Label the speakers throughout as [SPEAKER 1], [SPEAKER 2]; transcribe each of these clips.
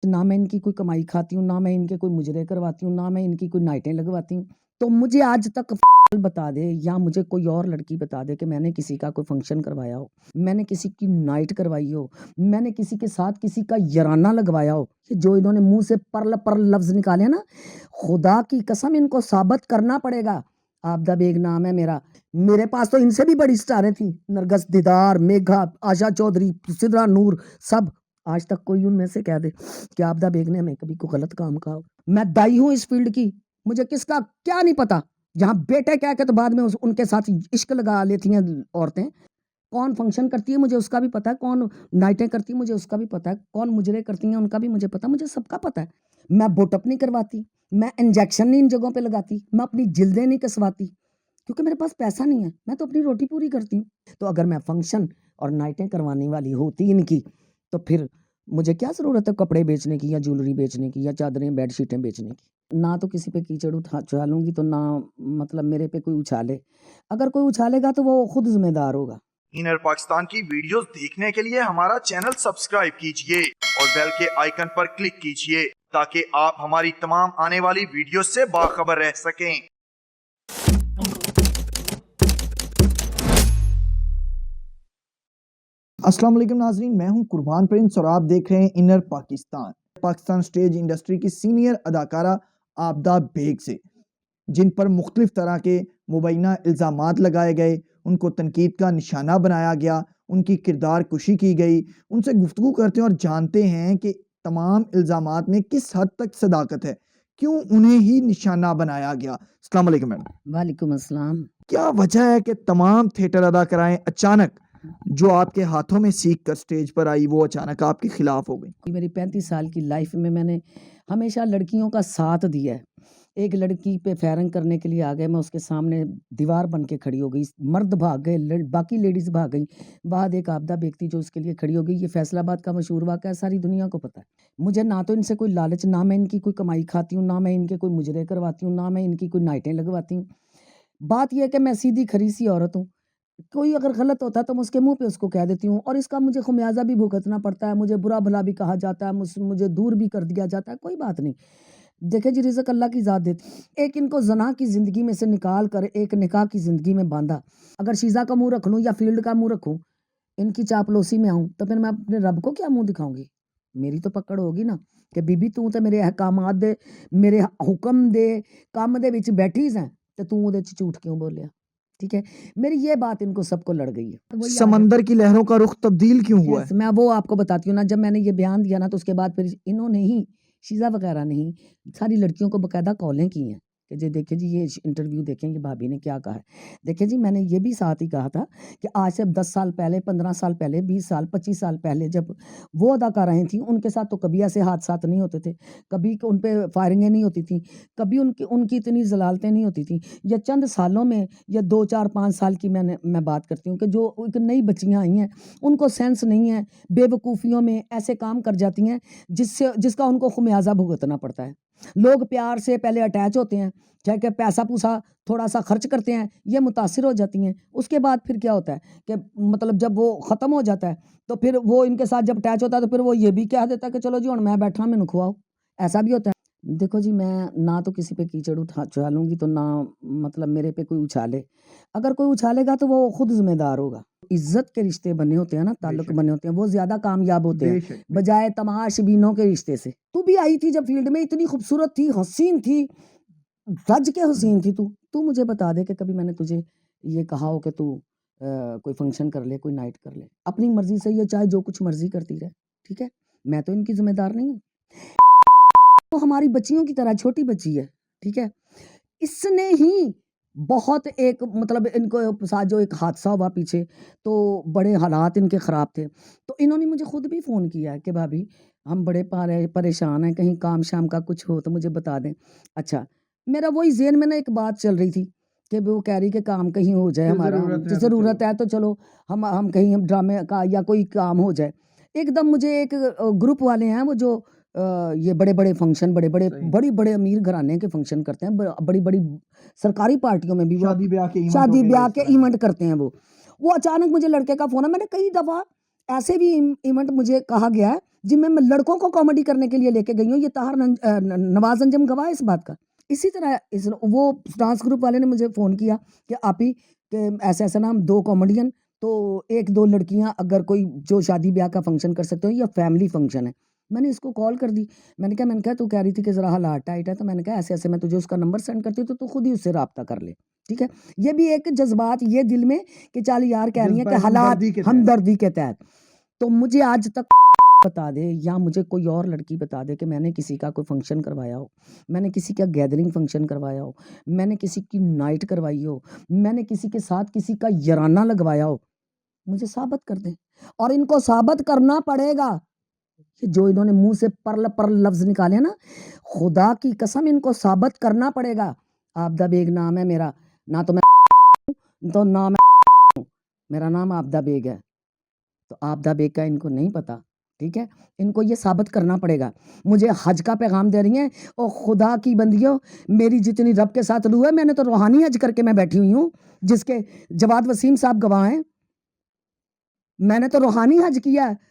[SPEAKER 1] ना मैं इनकी कोई कमाई खाती हूँ, ना मैं इनके कोई मुजरे करवाती हूँ, ना मैं इनकी कोई नाइटें लगवाती हूँ। तो मुझे आज तक बता दे या मुझे कोई और लड़की बता दे कि मैंने किसी का कोई फंक्शन करवाया हो, मैंने किसी की नाइट करवाई हो, मैंने किसी के साथ किसी का यराना लगवाया हो। ये जो इन्होंने मुँह से परल लफ्ज़ निकाले ना, खुदा की कसम इनको साबित करना पड़ेगा। आबदा बेग नाम है मेरा। मेरे पास तो इनसे भी बड़ी स्टारें थी, नरगस दीदार, मेघा, आशा चौधरी, सिद्रा नूर, सब। आज तक कोई उनमें से कह दे कि आबदा बेग ने हमें कभी कोई गलत काम कहा हो। मैं दाई हूँ इस फील्ड की, मुझे किसका क्या नहीं पता। जहाँ बेटे कह के तो बाद में उनके साथ इश्क लगा लेती हैं औरतें। कौन फंक्शन करती है मुझे उसका भी पता है, कौन नाइटें करती है मुझे उसका भी पता है, कौन मुजरे करती हैं उनका भी मुझे पता है, मुझे सबका पता है। मैं बुटअप नहीं करवाती, मैं इंजेक्शन नहीं इन जगहों पे लगाती, मैं अपनी जिल्दें नहीं कसवाती, क्योंकि मेरे पास पैसा नहीं है, मैं तो अपनी रोटी पूरी करती हूँ। तो अगर मैं फंक्शन और नाइटें करवाने वाली होती इनकी, तो फिर मुझे क्या ज़रूरत है कपड़े बेचने की या ज्वेलरी बेचने की या चादरें बेडशीटें बेचने की। ना तो किसी पे कीचड़ उछालूंगी, तो ना मतलब मेरे पे कोई उछाले। अगर कोई उछालेगा तो वो खुद जिम्मेदार होगा।
[SPEAKER 2] इनर पाकिस्तान की वीडियोस देखने के लिए हमारा चैनल सब्सक्राइब कीजिए और बेल के आइकन पर क्लिक कीजिए ताकि आप हमारी तमाम आने वाली वीडियोस से बाखबर रह सकें।
[SPEAKER 3] अस्सलाम वालेकुम नाजरीन, मैं हूं कुर्बान प्रिंस और आप देख रहे हैं inner Pakistan. Pakistan stage industry की सीनियर अदाकारा आबदा बेग से, जिन पर मुख्तलिफ तरह के मुबैना इल्ज़ामात लगाए गए, उनको तनकीद का निशाना बनाया गया, उनकी किरदार कुशी की गई। उनसे गुफ्तगू करते हैं और जानते हैं कि तमाम इल्ज़ामात में किस हद तक सदाकत है, क्यों उन्हें ही निशाना बनाया गया। अस्सलाम वालेकुम मैडम।
[SPEAKER 1] वालेकुम अस्सलाम।
[SPEAKER 3] क्या वजह है कि तमाम थिएटर अदाकाराएं अचानक जो आपके हाथों में सीख कर स्टेज पर आई वो अचानक आपके खिलाफ हो गई?
[SPEAKER 1] मेरी 35 साल की लाइफ में मैंने हमेशा लड़कियों का साथ दिया है। एक लड़की पे फायरिंग करने के लिए आ गए, मैं उसके सामने दीवार बन के खड़ी हो गई। मर्द भाग गए, बाकी लेडीज़ भाग गई। बाद एक आबदा व्यक्ति जो उसके लिए खड़ी हो गई। ये फैसलाबाद का मशहूर वाक़या है, सारी दुनिया को पता है। मुझे ना तो इनसे कोई लालच, ना मैं इनकी कोई कमाई खाती हूँ, ना मैं इनके कोई मुजरे करवाती हूँ, ना मैं इनकी कोई नाइटें लगवाती हूँ। बात ये है कि मैं सीधी खरी-सी औरत हूँ। कोई अगर गलत होता है तो मैं उसके मुँह पे उसको कह देती हूँ, और इसका मुझे ख़मियाज़ा भी भुगतना पड़ता है, मुझे बुरा-भला भी कहा जाता है, मुझे दूर भी कर दिया जाता है, कोई बात नहीं। देखिए जी, रिज़्क़ अल्लाह की ज़ात देती है। एक इनको ज़ना की ज़िंदगी में से निकाल कर एक निकाह की ज़िंदगी में बाँधा। अगर शीज़ा का मुँह रख लूँ या फ़ील्ड का मुँह रखूँ, इनकी चापलूसी में आऊँ, तो फिर मैं अपने रब को क्या मुँह दिखाऊँगी? मेरी तो पकड़ होगी ना कि बीबी तू तो मेरे अहकामात दे, मेरे हुक्म दे काम दे विच बैठी सैं, ते तू उहदे च झूठ क्यों बोलिया? ठीक है? मेरी ये बात इनको सबको लड़ गई है। तो वही आ गया।
[SPEAKER 3] समंदर की लहरों का रुख तब्दील क्यों हुआ
[SPEAKER 1] यस,
[SPEAKER 3] है?
[SPEAKER 1] मैं वो आपको बताती हूँ ना। जब मैंने ये बयान दिया ना, तो उसके बाद फिर इन्होंने ही, शीज़ा वगैरह ने ही, सारी लड़कियों को बाकायदा कॉलें की हैं कि जी देखिए जी, ये इंटरव्यू देखें कि भाभी ने क्या कहा है। देखिए जी, मैंने ये भी साथ ही कहा था कि आज से 10 साल पहले, 15 साल पहले, 20 साल, 25 साल पहले जब वो अदाकाराएँ थीं, उनके साथ तो कभी ऐसे हादसात नहीं होते थे, कभी उन पे फायरिंगें नहीं होती थीं, कभी उनकी उनकी इतनी ज़लालतें नहीं होती थीं। ये चंद सालों में, या 2, 4, 5 साल की मैं बात करती हूँ कि जो एक नई बच्चियाँ आई हैं, उनको सेंस नहीं है, बेवकूफ़ियों में ऐसे काम कर जाती हैं जिसका उनको ख़मियाज़ा भुगतना पड़ता है। लोग प्यार से पहले अटैच होते हैं, चाहे कि पैसा-पूसा थोड़ा-सा खर्च करते हैं, ये मुतासिर हो जाती हैं। उसके बाद फिर क्या होता है कि मतलब जब वो ख़त्म हो जाता है, तो फिर वो इनके साथ जब अटैच होता है, तो फिर वो ये भी कह देता है कि चलो जी हुण मैं बैठा, मैनू खुआओ। ऐसा भी होता है। देखो जी, मैं ना तो किसी पे कीचड़ उछालूँगी, तो ना मतलब मेरे पे कोई उछाले। अगर कोई उछालेगा तो वो खुद ज़िम्मेदार होगा। इज़्ज़त के रिश्ते बने होते हैं ना, ताल्लुक
[SPEAKER 3] बेशक।
[SPEAKER 1] बने होते हैं, वो ज़्यादा कामयाब होते हैं,
[SPEAKER 3] बेशक, बेशक।
[SPEAKER 1] बजाए तमाशबीनों के रिश्ते से। तू भी आई थी जब फ़ील्ड में, इतनी खूबसूरत थी, हसीन थी, रज के हसीन थी तू। तू मुझे बता दे कि कभी मैंने तुझे ये कहा हो कि तू कोई फ़ंक्शन कर ले, कोई नाइट कर ले। अपनी मर्ज़ी से ये चाहे जो कुछ मर्ज़ी करती रहे, ठीक है? मैं तो इनकी ज़िम्मेदार नहीं हूँ। वो हमारी बच्चियों की तरह छोटी बच्ची है, ठीक है? इसने ही बहुत एक मतलब इनको साथ जो एक हादसा हुआ पीछे, तो बड़े हालात इनके ख़राब थे। तो इन्होंने मुझे खुद भी फ़ोन किया है कि भाभी हम बड़े परेशान हैं, कहीं काम-शाम का कुछ हो तो मुझे बता दें। अच्छा, मेरा वही ज़हन में ना एक बात चल रही थी कि वो कह रही कि काम कहीं हो जाए हमारा, ज़रूरत है तो चलो हम कहीं हम ड्रामे का या कोई काम हो जाए। एकदम मुझे एक ग्रुप वाले हैं वो जो ये बड़े-बड़े फंक्शन, बड़े-बड़े
[SPEAKER 3] सही।
[SPEAKER 1] बड़ी-बड़े अमीर घराने के फंक्शन करते हैं, बड़ी-बड़ी सरकारी पार्टियों में भी वो
[SPEAKER 3] शादी ब्याह के इवेंट
[SPEAKER 1] शादी
[SPEAKER 3] वगैरह
[SPEAKER 1] ब्याह
[SPEAKER 3] इस
[SPEAKER 1] के
[SPEAKER 3] तरह के।
[SPEAKER 1] इवेंट करते हैं वो। वो अचानक मुझे लड़के का फ़ोन है, मैंने कई दफ़ा ऐसे भी इवेंट मुझे कहा गया है جی میں لڑکوں کو کامیڈی کرنے کے لیے لے کے گئی ہوں. یہ طاہر نواز انجم گواہ ہے اس بات کا. اسی طرح وہ ڈانس گروپ والے نے مجھے فون کیا کہ آپی کہ ایسا ایسا نام 2 کامیڈین تو 1-2 لڑکیاں اگر کوئی جو شادی بیاہ کا فنکشن کر سکتے ہو یا فیملی فنکشن ہے. میں نے اس کو کال کر دی. میں نے کہا تو کہہ رہی تھی کہ ذرا حالات ٹائٹ ہے, تو میں نے کہا ایسے ایسے میں تجھے اس کا نمبر سینڈ کرتی ہوں تو خود ہی اس سے رابطہ کر لے. ٹھیک ہے, یہ بھی ایک جذبات یہ دل میں کہ چل یار کہہ رہی ہیں کہ حالات ہمدردی کے تحت. تو مجھے آج تک بتا دے یا مجھے کوئی اور لڑکی بتا دے کہ میں نے کسی کا کوئی فنکشن کروایا ہو, میں نے کسی کا گیدرنگ فنکشن کروایا ہو, میں نے کسی کی نائٹ کروائی ہو, میں نے کسی کے ساتھ کسی کا یرانہ لگوایا ہو, مجھے ثابت کر دیں. اور ان کو ثابت کرنا پڑے گا. جو انہوں نے منہ سے پرل لفظ نکالے نا, خدا کی قسم ان کو ثابت کرنا پڑے گا. آبدہ بیگ نام ہے میرا, نہ تو میں تو نہ میں, میرا نام آبدہ بیگ ہے. تو آبدہ بیگ کا ان کو نہیں پتا. ٹھیک ہے, ان کو یہ ثابت کرنا پڑے گا. مجھے حج کا پیغام دے رہی ہیں, اور خدا کی بندیوں میری جتنی رب کے ساتھ روح ہے, میں نے تو روحانی حج کر کے میں بیٹھی ہوئی ہوں, جس کے جواد وسیم صاحب گواہ ہیں. میں نے تو روحانی حج کیا ہے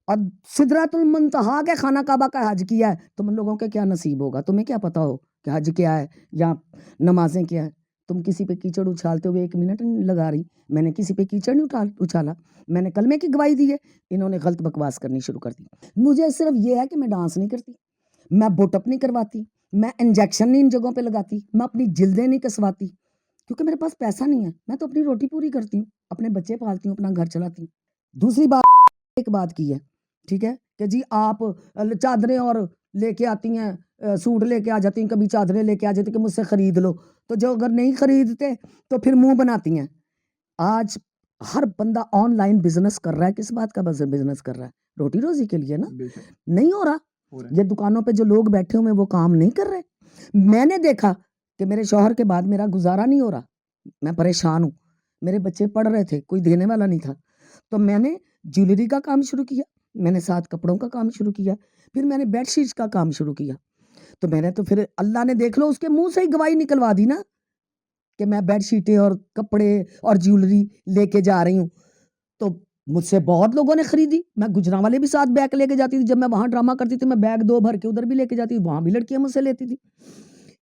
[SPEAKER 1] اور سدرۃ المنتہا کے خانہ کعبہ کا حج کیا ہے. تم لوگوں کے کیا نصیب ہوگا, تمہیں کیا پتا ہو کہ حج کیا ہے یا نمازیں کیا ہے. تم کسی پہ کیچڑ اچھالتے ہوئے 1 منٹ نہیں لگا رہی. میں نے کسی پہ کیچڑ نہیں اچھالا, میں نے کلمے کی گواہی دی ہے. انہوں نے غلط بکواس کرنی شروع کر دی. مجھے صرف یہ ہے کہ میں ڈانس نہیں کرتی, میں بوٹ اپ نہیں کرواتی, میں انجیکشن نہیں ان جگہوں پہ لگاتی, میں اپنی جلدیں نہیں کسواتی, کیونکہ میرے پاس پیسہ نہیں ہے. میں تو اپنی روٹی پوری کرتی ہوں, اپنے بچے پالتی ہوں, اپنا گھر چلاتی ہوں. دوسری بات, ایک بات کی ہے, ٹھیک ہے, کہ جی آپ چادریں اور لے کے آتی ہیں, سوٹ لے کے آ جاتی ہیں, کبھی چادریں لے کے آ جاتی ہیں کہ مجھ سے خرید لو. تو جو اگر نہیں خریدتے تو پھر منہ بناتی ہیں. آج ہر بندہ آن لائن بزنس کر رہا ہے. کس بات کا بزنس کر رہا ہے؟ روٹی روزی کے لیے نا. نہیں ہو رہا. یہ دکانوں پہ جو لوگ بیٹھے ہوئے وہ کام نہیں کر رہے. میں نے دیکھا کہ میرے شوہر کے بعد میرا گزارا نہیں ہو رہا, میں پریشان ہوں. میرے بچے پڑھ رہے تھے, کوئی دینے والا نہیں تھا, تو میں نے جیولری کا کام شروع کیا, میں نے ساتھ کپڑوں کا کام شروع کیا, پھر میں نے بیڈ شیٹس کا کام شروع کیا. تو میں نے تو پھر اللہ نے دیکھ لو اس کے منہ سے ہی گواہی نکلوا دی نا کہ میں بیڈ شیٹیں اور کپڑے اور جیولری لے کے جا رہی ہوں. تو مجھ سے بہت لوگوں نے خریدی. میں گجرانوالے بھی ساتھ بیگ لے کے جاتی تھی. جب میں وہاں ڈرامہ کرتی تھی میں بیگ 2 بھر کے ادھر بھی لے کے جاتی تھی, وہاں بھی لڑکیاں مجھ سے لیتی تھی.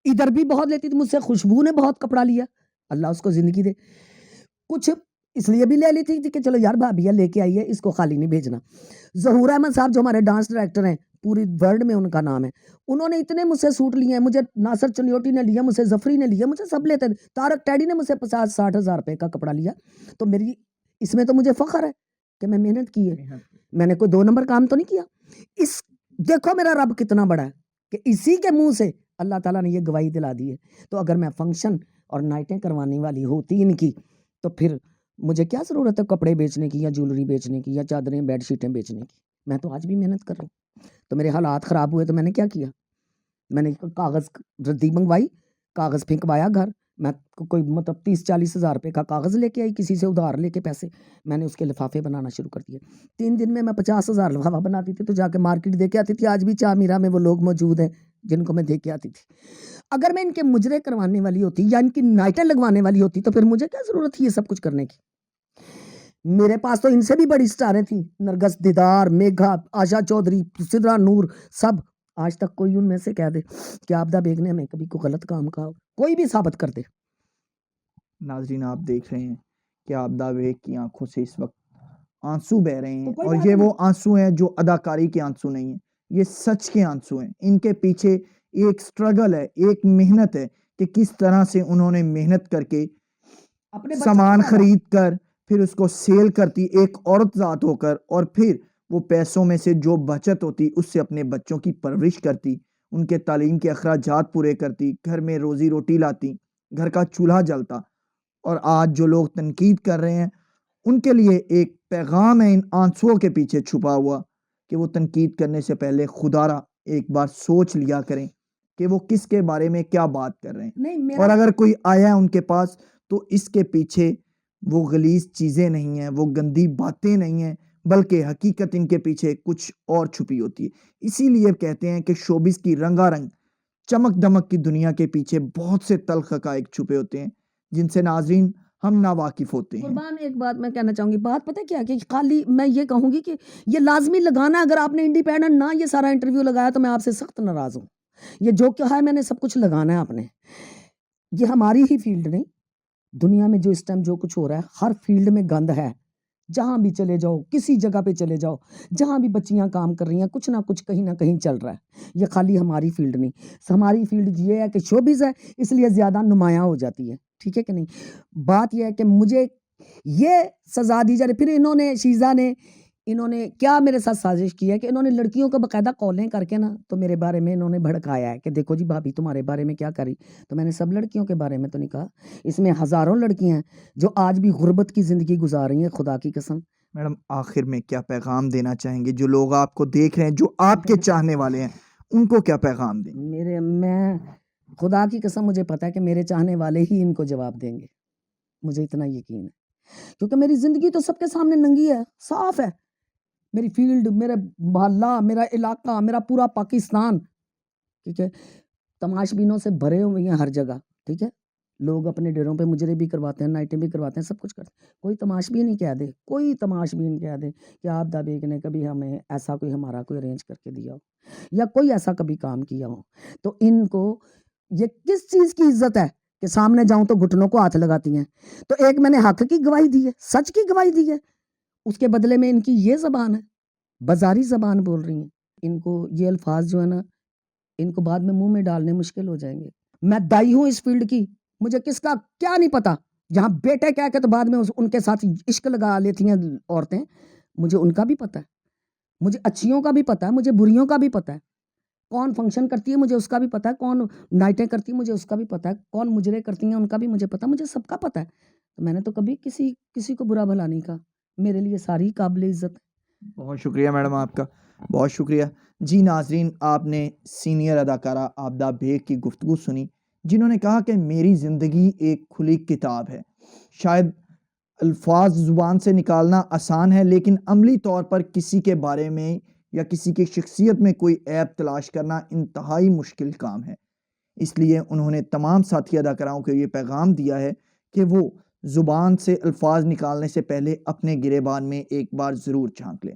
[SPEAKER 1] ادھر بھی بہت لیتی تھی مجھ سے. خوشبو نے بہت کپڑا لیا, اللہ اس کو زندگی دے. کچھ اس لیے بھی لے لی تھی کہ چلو یار بھابیا لے کے آئی ہے, اس کو خالی نہیں بھیجنا. ظہور احمد صاحب جو ہمارے ڈانس ڈائریکٹر ہیں, پوری ورلڈ میں ان کا نام ہے, انہوں نے اتنے مجھ سے سوٹ لیے ہیں. مجھے ناصر چنیوٹی نے لیا, مجھ سے ظفری نے لیا, مجھ سے سب لیتے تھے. طارق ٹیڈی نے مجھ سے 50-60 ہزار روپے کا کپڑا لیا. تو میری اس میں تو مجھے فخر ہے کہ میں محنت کی ہے, میں نے کوئی 2 نمبر کام تو نہیں کیا. اس دیکھو میرا رب کتنا بڑا ہے کہ اسی کے منہ سے اللہ تعالیٰ نے یہ گواہی دلا دی ہے. تو اگر میں فنکشن اور نائٹیں کروانے والی ہوتی ان کی, تو پھر مجھے کیا ضرورت ہے کپڑے بیچنے کی یا جیولری بیچنے کی یا چادریں بیڈ شیٹیں بیچنے کی. میں تو آج بھی محنت کر رہا ہوں. تو میرے حالات خراب ہوئے تو میں نے کیا کیا, میں نے کاغذ ردی منگوائی, کاغذ پھینکوایا گھر. میں کوئی مطلب 30-40 ہزار روپے کا کاغذ لے کے آئی, کسی سے ادھار لے کے پیسے, میں نے اس کے لفافے بنانا شروع کر دیے. 3 دن میں 50 ہزار لفافہ بناتی تھی, تو جا کے مارکیٹ دے کے آتی تھی. آج بھی چاہ میرا میں وہ لوگ موجود ہیں جن کو میں دے کے آتی تھی. اگر میں ان کے مجرے کروانے والی ہوتی یا ان کی نائٹیں لگوانے والی ہوتی تو پھر مجھے کیا ضرورت تھی یہ سب کچھ کرنے کی. میرے پاس تو ان سے بھی بڑی سٹاریں تھیں, نرگس دیدار, میگھا, آشا چودھری, سدرا نور, سب. آج تک کوئی ان میں سے کہہ دے کہ آبدہ بیگ نے ہمیں کبھی کوئی غلط کام کہا, کوئی بھی ثابت کر دے.
[SPEAKER 3] ناظرین آپ دیکھ رہے ہیں کہ آبدہ بیگ کی آنکھوں سے اس وقت آنسو بہ رہے ہیں, اور یہ وہ آنسو ہیں جو اداکاری کے آنسو نہیں ہیں, یہ سچ کے آنسو ہیں. ان کے پیچھے ایک سٹرگل ہے, ایک محنت ہے کہ کس طرح سے انہوں نے محنت کر کے سامان خرید کر پھر اس کو سیل کرتی ایک عورت ذات ہو کر, اور پھر وہ پیسوں میں سے جو بچت ہوتی اس سے اپنے بچوں کی پرورش کرتی, ان کے تعلیم کے اخراجات پورے کرتی, گھر میں روزی روٹی لاتی, گھر کا چولہا جلتا. اور آج جو لوگ تنقید کر رہے ہیں ان کے لیے ایک پیغام ہے ان آنسوؤں کے پیچھے چھپا ہوا, کہ وہ تنقید کرنے سے پہلے خدا را ایک بار سوچ لیا کریں کہ وہ کس کے بارے میں کیا بات کر رہے ہیں. اور اگر کوئی آیا ہے ان کے پاس تو اس کے پیچھے وہ غلیظ چیزیں نہیں ہیں, وہ گندی باتیں نہیں ہیں, بلکہ حقیقت ان کے پیچھے کچھ اور چھپی ہوتی ہے. اسی لیے کہتے ہیں کہ شوبز کی رنگا رنگ چمک دمک کی دنیا کے پیچھے بہت سے تلخ حقائق چھپے ہوتے ہیں, جن سے ناظرین हम नावाकिफ होते हैं।
[SPEAKER 1] कुर्बान एक बात मैं कहना चाहूँगी, बात पता है क्या है कि खाली मैं ये कहूँगी कि ये लाज़मी लगाना, अगर आपने इंडिपेंडेंट ना ये सारा इंटरव्यू लगाया तो मैं आपसे सख्त नाराज़ हूँ। ये जो कहा है मैंने सब कुछ लगाना है आपने। ये हमारी ही फील्ड नहीं, दुनिया में जो इस टाइम जो कुछ हो रहा है, हर फील्ड में गंद है। जहाँ भी चले जाओ, किसी जगह पे चले जाओ, जहाँ भी बच्चियाँ काम कर रही हैं, कुछ ना कुछ कहीं न कहीं चल रहा है। ये खाली हमारी फील्ड नहीं, हमारी फील्ड ये है कि शोबिज़ है, इसलिए ज़्यादा नुमायाँ हो जाती है, ठीक है कि नहीं? बात ये है कि मुझे ये सज़ा दी जा रही, फिर इन्होंने क्या मेरे साथ साज़िश की है कि इन्होंने लड़कियों को बाकायदा कॉलें करके ना तो मेरे बारे में इन्होंने भड़काया है कि देखो जी भाभी तुम्हारे बारे में क्या करी। तो मैंने सब लड़कियों के बारे में तो नहीं कहा, इसमें हज़ारों लड़कियाँ हैं जो आज भी गुर्बत की ज़िंदगी गुजार रही हैं, खुदा की कसम।
[SPEAKER 3] मैडम आखिर में क्या पैगाम देना चाहेंगे जो लोग आपको देख रहे हैं, जो आपके चाहने वाले हैं, उनको क्या पैगाम देंगे?
[SPEAKER 1] मैं खुदा की कसम मुझे पता है कि मेरे चाहने वाले ही इनको जवाब देंगे, मुझे इतना यकीन है। क्योंकि मेरी ज़िंदगी तो सबके सामने नंगी है, साफ़ है। मेरी फील्ड, मेरा मोहल्ला, मेरा इलाका, मेरा पूरा पाकिस्तान, ठीक है? तमाशबीनों से भरे हुए हैं हर जगह, ठीक है? लोग अपने डेरों पे मुजरे भी करवाते हैं, नाइटें भी करवाते हैं, सब कुछ करते हैं। कोई तमाशबीन कह दे कि आपदा बेग ने कभी हमें ऐसा कोई हमारा कोई अरेंज करके दिया हो या कोई ऐसा कभी काम किया हो, तो इनको ये किस चीज़ की इज़्ज़त है कि सामने जाऊँ तो घुटनों को हाथ लगाती हैं। तो एक मैंने हक की गवाही दी है, सच की गवाही दी है, उसके बदले में इनकी ये ज़बान है, बाज़ारी ज़बान बोल रही हैं। इनको ये अल्फ़ाज़ जो है ना, इनको बाद में मुँह में डालने मुश्किल हो जाएँगे। मैं दाई हूँ इस फ़ील्ड की, मुझे किसका क्या नहीं पता। जहाँ बेटे कह के तो बाद में उनके साथ इश्क लगा लेती हैं औरतें, मुझे उनका भी पता है। मुझे अच्छियों का भी पता है, मुझे बुरियों का भी पता है। कौन फ़ंक्शन करती है मुझे उसका भी पता है, कौन नाइटें करती है मुझे उसका भी पता है, कौन मुजरे करती हैं उनका भी मुझे पता है, मुझे सबका पता है। तो मैंने तो कभी किसी को बुरा भला नहीं कहा। मेरे लिए सारी काबिल-ए-इज़्ज़त है।
[SPEAKER 3] बहुत शुक्रिया मैडम आपका, बहुत शुक्रिया। जी नाज़रीन, आपने सीनियर अदाकारा आबदा बेग की गुफ्तगू सुनी, जिन्होंने कहा कि मेरी ज़िंदगी एक खुली किताब है। शायद अल्फाज ज़ुबान से निकालना आसान है, लेकिन अमली तौर पर किसी के बारे में या किसी की शख्सियत में कोई ऐब तलाश करना इंतहाई मुश्किल काम है। इसलिए उन्होंने तमाम साथी अदाकाराओं को ये पैगाम दिया है कि वो ज़ुबान से अल्फाज निकालने से पहले अपने गिरेबान में एक बार ज़रूर झांक लें।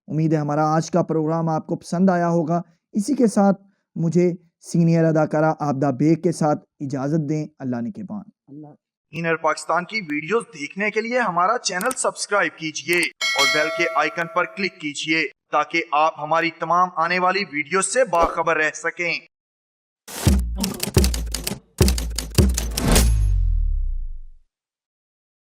[SPEAKER 3] उम्मीद है हमारा आज का प्रोग्राम आपको पसंद आया होगा। इसी के साथ मुझे सीनियर अदाकारा आबदा बेग के साथ इजाज़त दें। अल्लाह निगहबान।
[SPEAKER 1] अल्लाह
[SPEAKER 2] इनर पाकिस्तान की वीडियोस देखने के लिए हमारा चैनल सब्सक्राइब कीजिए और बेल के आइकन पर क्लिक कीजिए ताकि आप हमारी तमाम आने वाली वीडियोस से बाखबर रह सकें।